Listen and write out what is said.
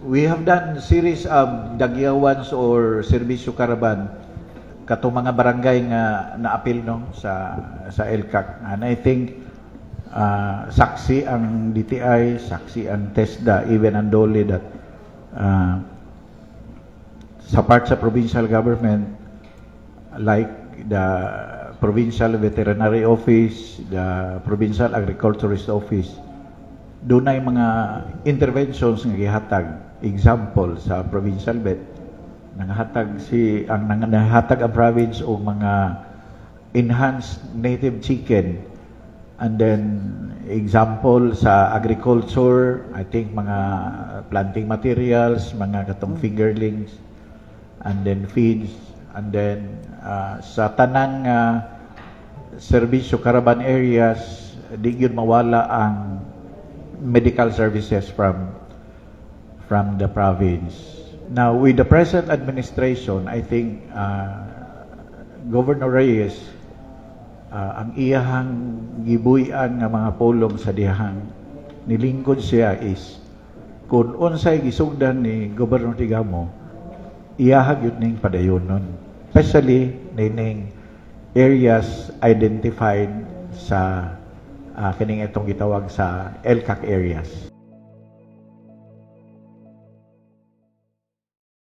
We have done series of dagyawans or serbisyo karaban kato mga barangay nga naapil no sa LCAC. And I think saksi ang DTI, saksi ang TESDA, even ang DOLE that sa part sa provincial government like the Provincial Veterinary Office, the Provincial Agriculturist Office, doon ay mga interventions nga gihatag. Example sa Provincial Vet, nangahatag ang province o mga enhanced native chicken. And then example sa agriculture, I think mga planting materials, mga katong fingerlings, and then feeds, and then sa tanang serbisyo caravan areas, di yun mawala ang medical services from the province. Now, with the present administration, I think Governor Reyes, ang iyahang gibuyan nga mga pulong sa dihang nilingkod siya is kung unsay gisugdan ni Governor Tigamo, iyahag yun ning padayonon. Especially nining areas identified sa kining itong gitawag sa LCAC areas.